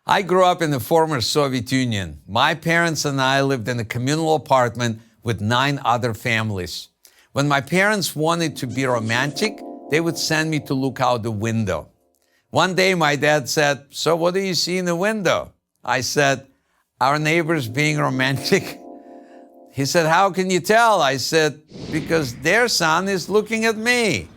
I grew up in the former Soviet Union. My parents and I lived in a communal apartment with 9 other families. When my parents wanted to be romantic, they would send me to look out the window. One day my dad said, "So what do you see in the window?" I said, "Our neighbors being romantic." He said, "How can you tell?" I said, "Because their son is looking at me."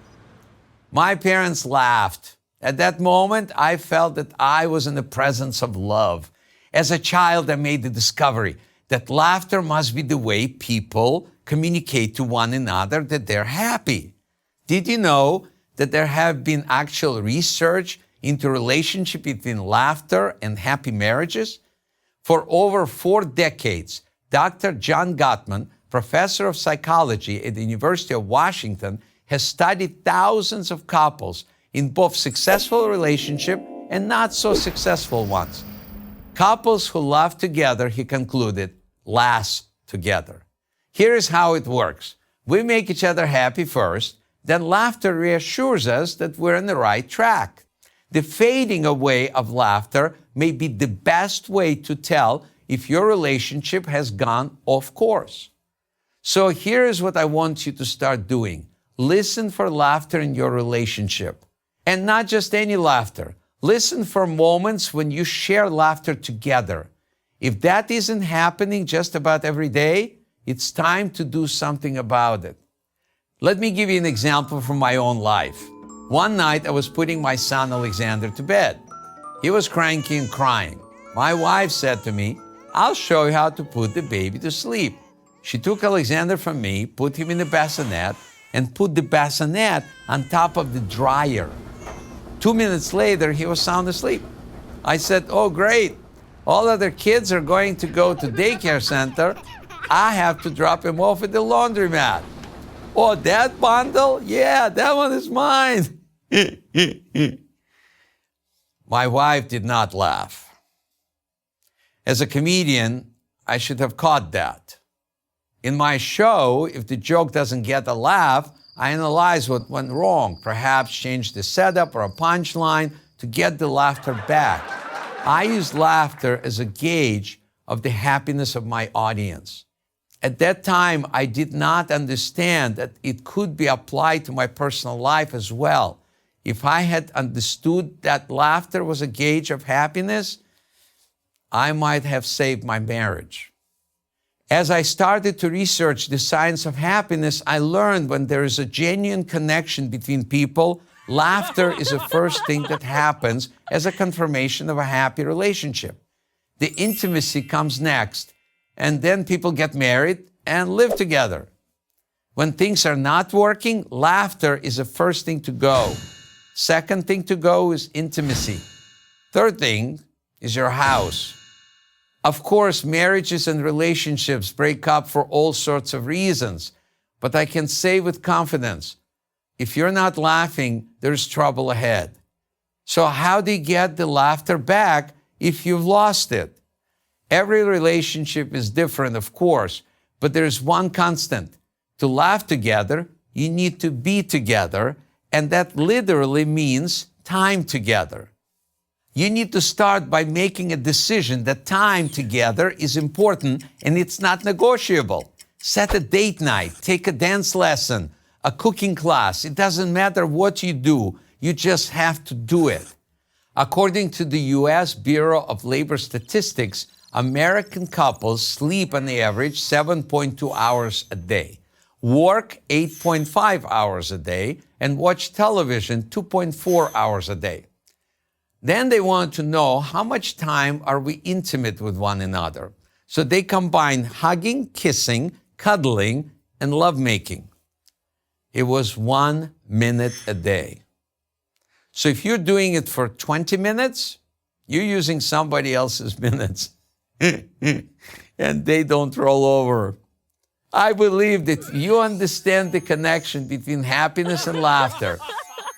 My parents laughed. At that moment, I felt that I was in the presence of love. As a child, I made the discovery that laughter must be the way people communicate to one another that they're happy. Did you know that there have been actual research into relationship between laughter and happy marriages? For over 4 decades, Dr. John Gottman, professor of psychology at the University of Washington, has studied thousands of couples in both successful relationships and not so successful ones. Couples who laugh together, he concluded, last together. Here is how it works. We make each other happy first, then laughter reassures us that we're on the right track. The fading away of laughter may be the best way to tell if your relationship has gone off course. So here is what I want you to start doing. Listen for laughter in your relationship. And not just any laughter. Listen for moments when you share laughter together. If that isn't happening just about every day, it's time to do something about it. Let me give you an example from my own life. One night, I was putting my son Alexander to bed. He was cranky and crying. My wife said to me, "I'll show you how to put the baby to sleep." She took Alexander from me, put him in the bassinet, and put the bassinet on top of the dryer. 2 minutes later, he was sound asleep. I said, "Oh, great. All other kids are going to go to daycare center. I have to drop him off at the laundromat." "Oh, that bundle? Yeah, that one is mine." My wife did not laugh. As a comedian, I should have caught that. In my show, if the joke doesn't get a laugh, I analyze what went wrong, perhaps change the setup or a punchline to get the laughter back. I use laughter as a gauge of the happiness of my audience. At that time, I did not understand that it could be applied to my personal life as well. If I had understood that laughter was a gauge of happiness, I might have saved my marriage. As I started to research the science of happiness, I learned when there is a genuine connection between people, laughter is the first thing that happens as a confirmation of a happy relationship. The intimacy comes next, and then people get married and live together. When things are not working, laughter is the first thing to go. Second thing to go is intimacy. Third thing is your house. Of course, marriages and relationships break up for all sorts of reasons, but I can say with confidence, if you're not laughing, there's trouble ahead. So how do you get the laughter back if you've lost it? Every relationship is different, of course, but there's one constant. To laugh together, you need to be together, and that literally means time together. You need to start by making a decision that time together is important and it's not negotiable. Set a date night, take a dance lesson, a cooking class. It doesn't matter what you do, you just have to do it. According to the U.S. Bureau of Labor Statistics, American couples sleep on the average 7.2 hours a day, work 8.5 hours a day, and watch television 2.4 hours a day. Then they want to know how much time are we intimate with one another. So they combine hugging, kissing, cuddling, and lovemaking. It was 1 minute a day. So if you're doing it for 20 minutes, you're using somebody else's minutes. And they don't roll over. I believe that if you understand the connection between happiness and laughter,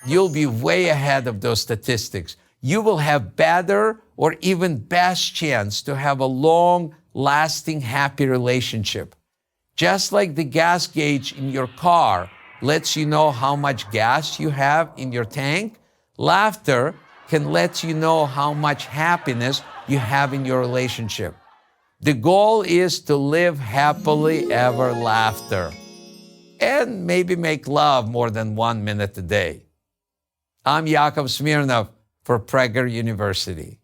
you'll be way ahead of those statistics. You will have better or even best chance to have a long-lasting, happy relationship. Just like the gas gauge in your car lets you know how much gas you have in your tank, laughter can let you know how much happiness you have in your relationship. The goal is to live happily ever after and maybe make love more than 1 minute a day. I'm Yakov Smirnoff for Prager University.